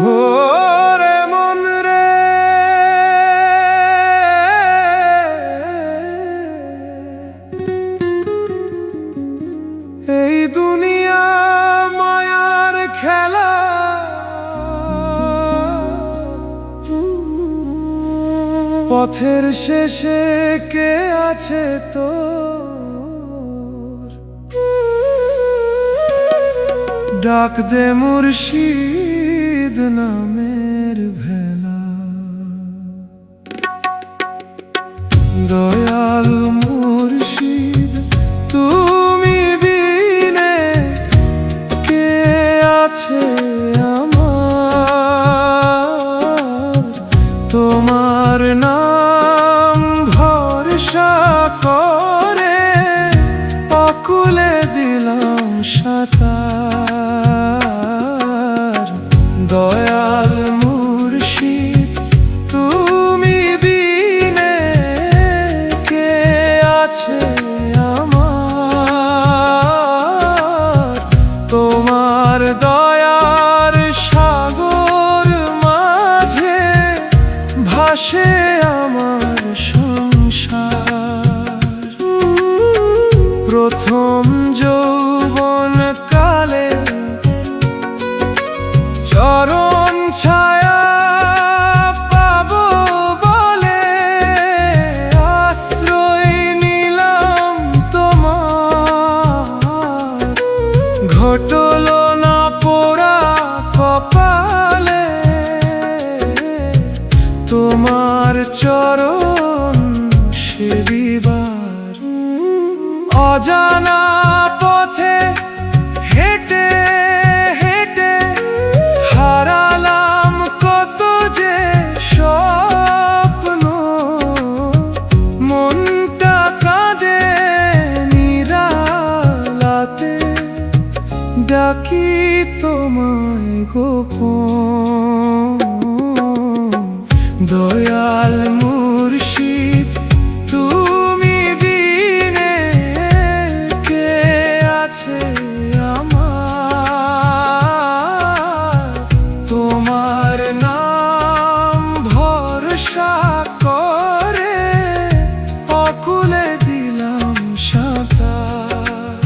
ওরে মন রে, এই দুনিয়া মায়ার খেলা, পথের শেষে কে আছে তোর? ডাক দে মুর্শিদ নামের ভেলা। দয়াল মুর্শিদ তুমি বিনে কে আছে আমার? তোমার নাম ভরসা করে অকুলে দিলাম সাঁতার। দয়াল মুর্শিদ তুমি বিনে কে আছে আমার? তোমার দয়ার সাগর মাঝে ভাসে আমার সংসার। প্রথম যৌবন কালে চরণ ছায়া পাবো বলে আশ্রয় নিলাম তোমার। ঘটল না পোড়া কপালে তোমার চরণ সেবিবার। অজানা পথে হেঁটে হেঁটে হারালাম কত যে স্বপ্ন। মনটা কাঁদে নিরালাতে, ডাকি তোমায় গোপন। দয়াল মুর্শিদ তুমি বিনে কে আছে আমার? তোমার নাম ভরসা করে অকুলে দিলাম সাঁতার।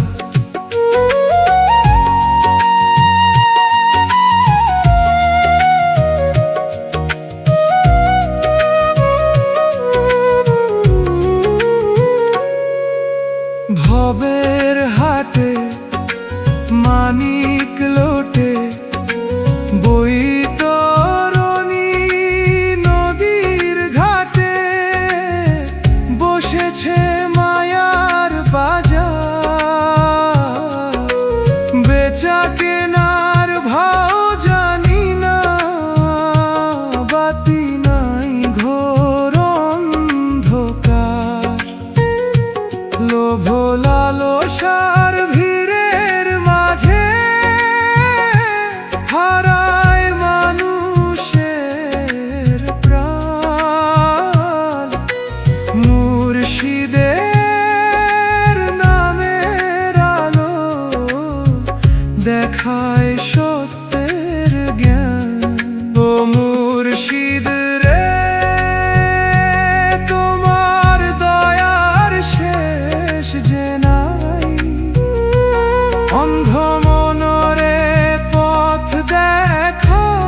ভবের হাটে মানিক লোটে বৈতরণী নদীর ঘাটে বসেছে মায়ার বাজার। বেচা কেনার ভাও জানি না, বাতি নাই ঘোর অন্ধকার। লোভ লালসার ভিড়ের মাঝে হারায় মানুষের প্রাণ। মুর্শিদের নামের আলো দেখায় সত্যের জ্ঞান। ও মুর্শিদ রে, তোমার দয়ার শেষ যে নাই। অন্ধ মনরে পথ দেখাও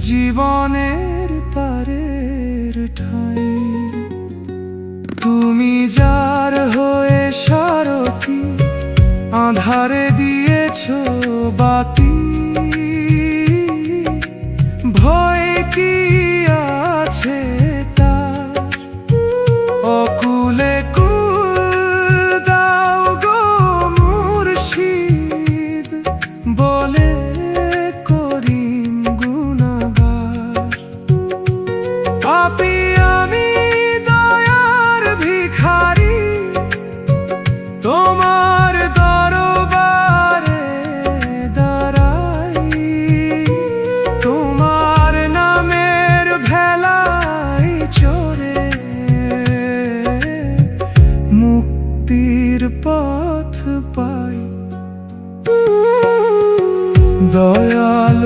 জীবনের পারের ঠাই। তুমি যার হয়ে সারথি আঁধারে দিয়েছ বাতি। ভয় কি আছে তার? অকুলে কুল দাও গো মুর্শিদ বলে করিম গুনাহগার। পাপী আমি দয়ার ভিখারি, তোমার দরবারে দাঁড়া দয়াল